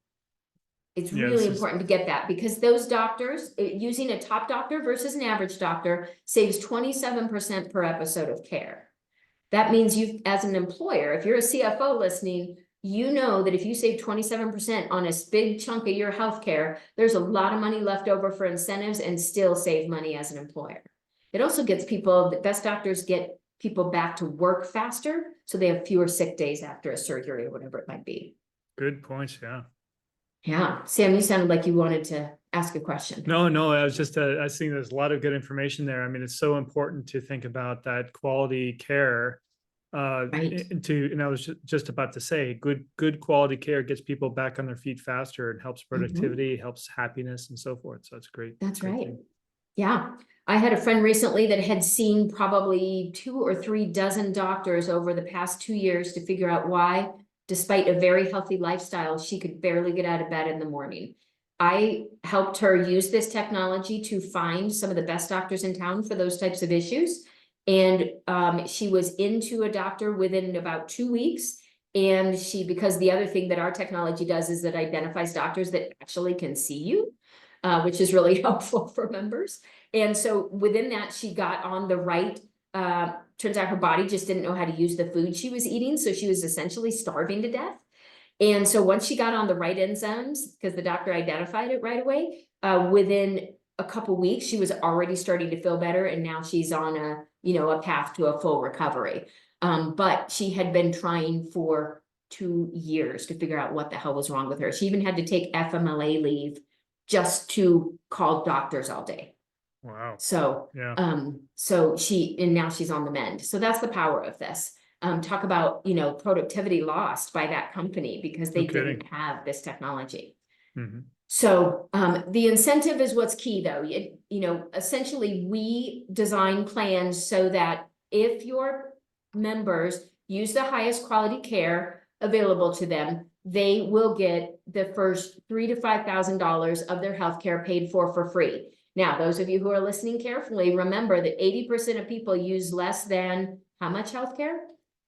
it's really important to get that, because those doctors, using a top doctor versus an average doctor, saves 27% per episode of care. That means you, as an employer, if you're a CFO listening, you know that if you save 27% on a big chunk of your healthcare, there's a lot of money left over for incentives and still save money as an employer. It also gets people, the best doctors get people back to work faster, so they have fewer sick days after a surgery or whatever it might be. Good points, yeah. Yeah, Sam, you sounded like you wanted to ask a question. No, I was just, I was thinking there's a lot of good information there. I mean, it's so important to think about that quality care. Right. And I was just about to say, good quality care gets people back on their feet faster and helps productivity, helps happiness and so forth. So it's great. That's great right. thing. Yeah. I had a friend recently that had seen probably 2 or 3 dozen doctors over the past 2 years to figure out why, despite a very healthy lifestyle, she could barely get out of bed in the morning. I helped her use this technology to find some of the best doctors in town for those types of issues. And she was into a doctor within about 2 weeks. And because the other thing that our technology does is it identifies doctors that actually can see you, which is really helpful for members. And so within that, she got on the right, turns out her body just didn't know how to use the food she was eating. So she was essentially starving to death. And so once she got on the right enzymes, because the doctor identified it right away, within a couple weeks, she was already starting to feel better. And now she's on a path to a full recovery. But she had been trying for 2 years to figure out what the hell was wrong with her. She even had to take FMLA leave just to call doctors all day. Wow. So, yeah. and now she's on the mend. So that's the power of this. Talk about, productivity lost by that company because they didn't have this technology. So, the incentive is what's key though. Essentially we design plans so that if your members use the highest quality care available to them, they will get the first $3,000 to $5,000 of their healthcare paid for free. Now, those of you who are listening carefully, remember that 80% of people use less than how much healthcare?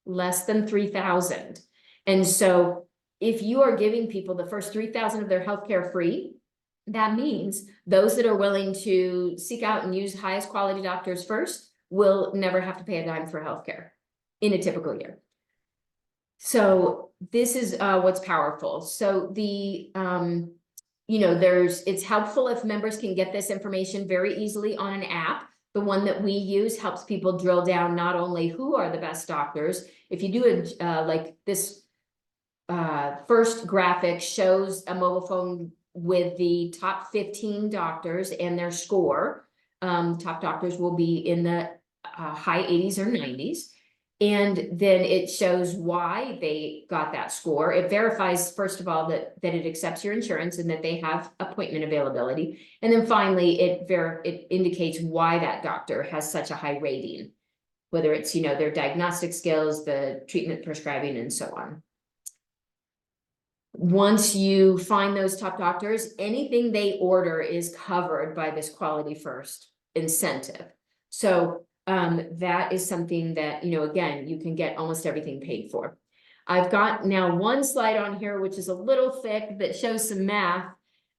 Less than $3,000. And so if you are giving people the first $3,000 of their healthcare free, that means those that are willing to seek out and use highest quality doctors first will never have to pay a dime for healthcare in a typical year. So this is what's powerful. So it's helpful if members can get this information very easily on an app. The one that we use helps people drill down not only who are the best doctors. If you do like this first graphic shows a mobile phone with the top 15 doctors and their score. Top doctors will be in the high 80s or 90s. And then it shows why they got that score. It verifies, first of all, that it accepts your insurance and that they have appointment availability. And then finally, it indicates why that doctor has such a high rating, whether it's, you know, their diagnostic skills, the treatment prescribing, and so on. Once you find those top doctors, anything they order is covered by this quality first incentive. So that is something that, you know, again, you can get almost everything paid for. I've got now one slide on here, which is a little thick, that shows some math.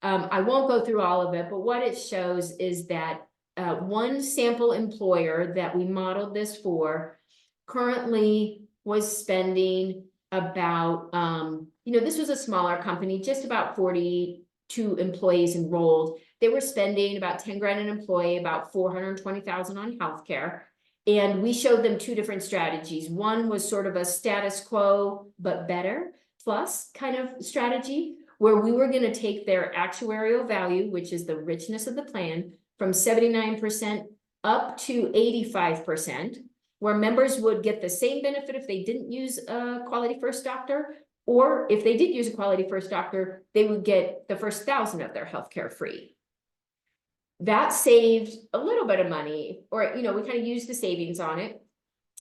I won't go through all of it, but what it shows is that one sample employer that we modeled this for currently was spending about, you know, this was a smaller company, just about 42 employees enrolled. They were spending about 10 grand an employee, about 420,000 on healthcare. And we showed them two different strategies. One was sort of a status quo, but better plus kind of strategy, where we were going to take their actuarial value, which is the richness of the plan, from 79% up to 85%, where members would get the same benefit if they didn't use a quality first doctor, or if they did use a quality first doctor, they would get the first 1,000 of their healthcare free. That saved a little bit of money, or, you know, we kind of used the savings on it.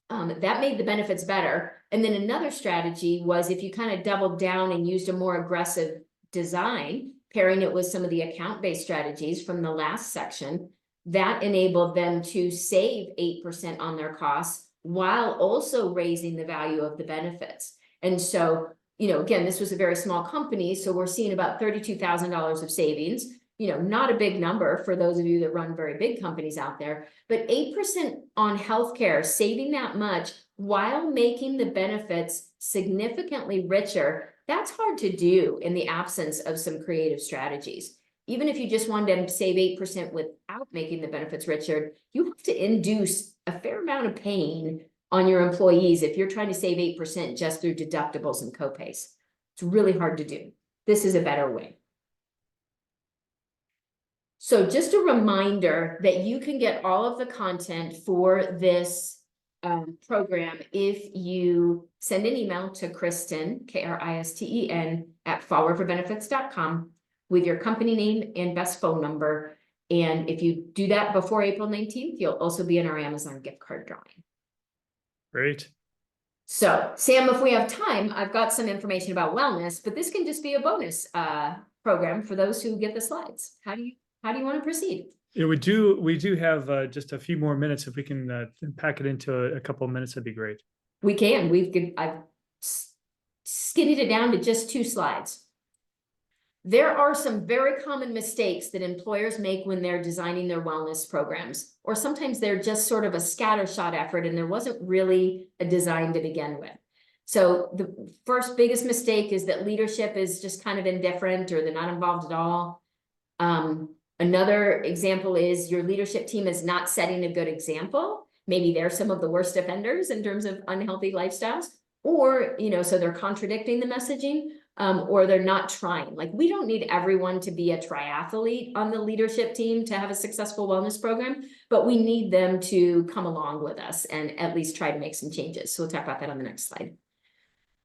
That made the benefits better. And then another strategy was if you kind of doubled down and used a more aggressive design, pairing it with some of the account-based strategies from the last section, that enabled them to save 8% on their costs while also raising the value of the benefits. And so, you know, again, this was a very small company, so we're seeing about $32,000 of savings. You know, not a big number for those of you that run very big companies out there, but 8% on healthcare, saving that much while making the benefits significantly richer, that's hard to do in the absence of some creative strategies. Even if you just wanted them to save 8% without making the benefits richer, you have to induce a fair amount of pain on your employees if you're trying to save 8% just through deductibles and copays. It's really hard to do. This is a better way. So just a reminder that you can get all of the content for this program if you send an email to Kristen, Kristen, at forwardforbenefits.com with your company name and best phone number. And if you do that before April 19th, you'll also be in our Amazon gift card drawing. Great. So Sam, if we have time, I've got some information about wellness, but this can just be a bonus program for those who get the slides. How do you want to proceed? Yeah, we do have just a few more minutes. If we can pack it into a couple of minutes, that'd be great. We can. I've skinnied it down to just 2 slides. There are some very common mistakes that employers make when they're designing their wellness programs, or sometimes they're just sort of a scattershot effort and there wasn't really a design to begin with. So the first biggest mistake is that leadership is just kind of indifferent or they're not involved at all. Another example is your leadership team is not setting a good example. Maybe they're some of the worst offenders in terms of unhealthy lifestyles, or, you know, so they're contradicting the messaging, or they're not trying. Like, we don't need everyone to be a triathlete on the leadership team to have a successful wellness program, but we need them to come along with us and at least try to make some changes. So we'll talk about that on the next slide.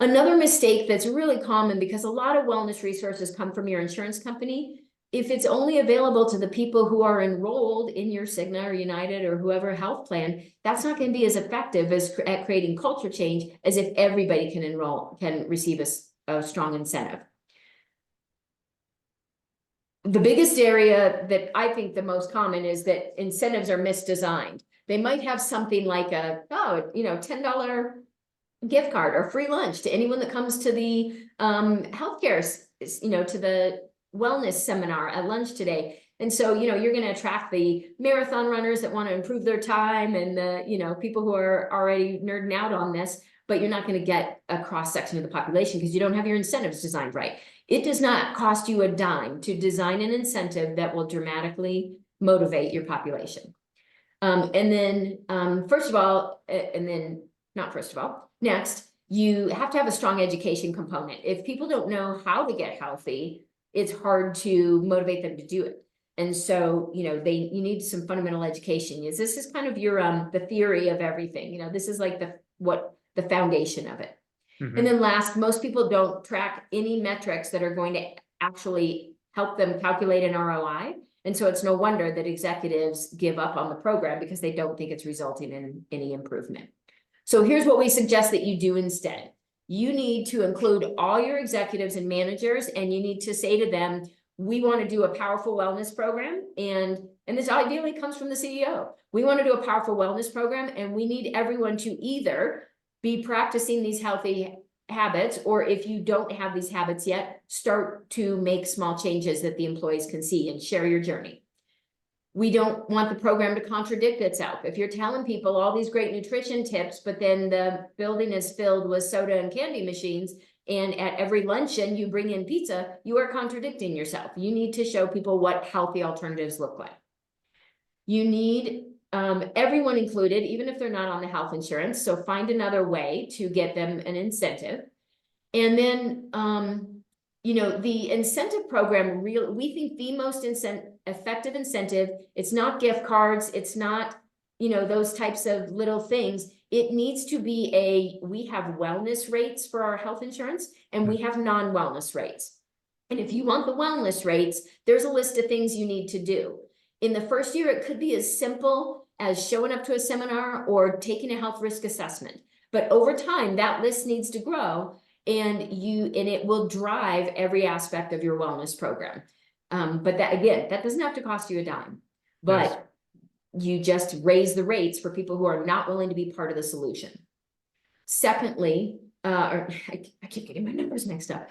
Another mistake that's really common, because a lot of wellness resources come from your insurance company, if it's only available to the people who are enrolled in your Cigna or United or whoever health plan, that's not going to be as effective at creating culture change as if everybody can receive a strong incentive. The biggest area that I think the most common is that incentives are misdesigned. They might have something like $10 gift card or free lunch to anyone that comes to the healthcare, to the wellness seminar at lunch today. And so, you're going to attract the marathon runners that want to improve their time and the, people who are already nerding out on this, but you're not going to get a cross section of the population because you don't have your incentives designed right. It does not cost you a dime to design an incentive that will dramatically motivate your population. Next, you have to have a strong education component. If people don't know how to get healthy, it's hard to motivate them to do it. And so, you know, you need some fundamental education. This is kind of your the theory of everything. You know, this is like the foundation of it. Mhm. And then last, most people don't track any metrics that are going to actually help them calculate an ROI. And so it's no wonder that executives give up on the program because they don't think it's resulting in any improvement. So here's what we suggest that you do instead. You need to include all your executives and managers, and you need to say to them, we want to do a powerful wellness program. And this ideally comes from the CEO. We want to do a powerful wellness program, and we need everyone to either be practicing these healthy habits, or if you don't have these habits yet, start to make small changes that the employees can see and share your journey. We don't want the program to contradict itself. If you're telling people all these great nutrition tips, but then the building is filled with soda and candy machines, and at every luncheon you bring in pizza, you are contradicting yourself. You need to show people what healthy alternatives look like. You need everyone included, even if they're not on the health insurance. So find another way to get them an incentive. And then, you know, the incentive program, we think the most effective incentive, it's not gift cards, it's not, you know, those types of little things. It needs to be we have wellness rates for our health insurance, and we have non-wellness rates. And if you want the wellness rates, there's a list of things you need to do. In the first year, it could be as simple as showing up to a seminar or taking a health risk assessment. But over time, that list needs to grow, and it will drive every aspect of your wellness program. But that, again, that doesn't have to cost you a dime, but you just raise the rates for people who are not willing to be part of the solution. Secondly, I keep getting my numbers mixed up.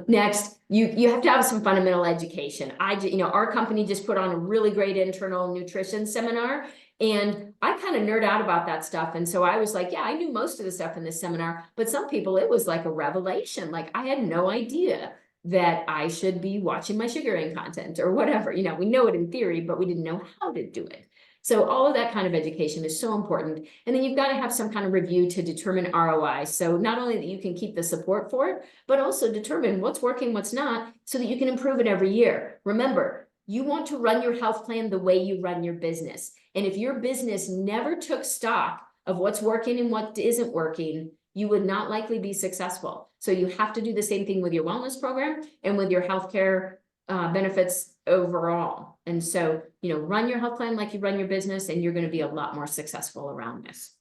Next, you have to have some fundamental education. You know, our company just put on a really great internal nutrition seminar, and I kind of nerd out about that stuff. And so I was like, yeah, I knew most of the stuff in this seminar, but some people, it was like a revelation. Like, I had no idea that I should be watching my sugaring content or whatever. You know, we know it in theory, but we didn't know how to do it. So all of that kind of education is so important. And then you've got to have some kind of review to determine ROI. So not only that you can keep the support for it, but also determine what's working, what's not, so that you can improve it every year. Remember, you want to run your health plan the way you run your business. And if your business never took stock of what's working and what isn't working, you would not likely be successful. So you have to do the same thing with your wellness program and with your healthcare benefits overall. And so, you know, run your health plan like you run your business, and you're going to be a lot more successful around this.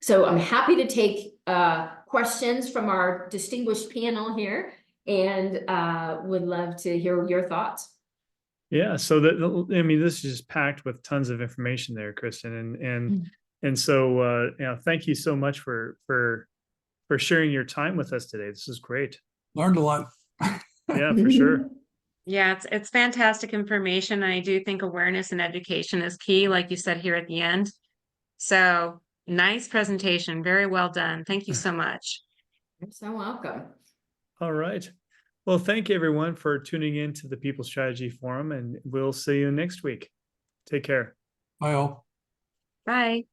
So I'm happy to take questions from our distinguished panel here, and would love to hear your thoughts. Yeah, so I mean, this is just packed with tons of information there, Kristen, and so you know, thank you so much for sharing your time with us today. This is great. Learned a lot. Yeah, for sure. Yeah, it's fantastic information. I do think awareness and education is key, like you said here at the end. So nice presentation. Very well done. Thank you so much. You're so welcome. All right. Well, thank you everyone for tuning in to the People Strategy Forum, and we'll see you next week. Take care. Bye all. Bye.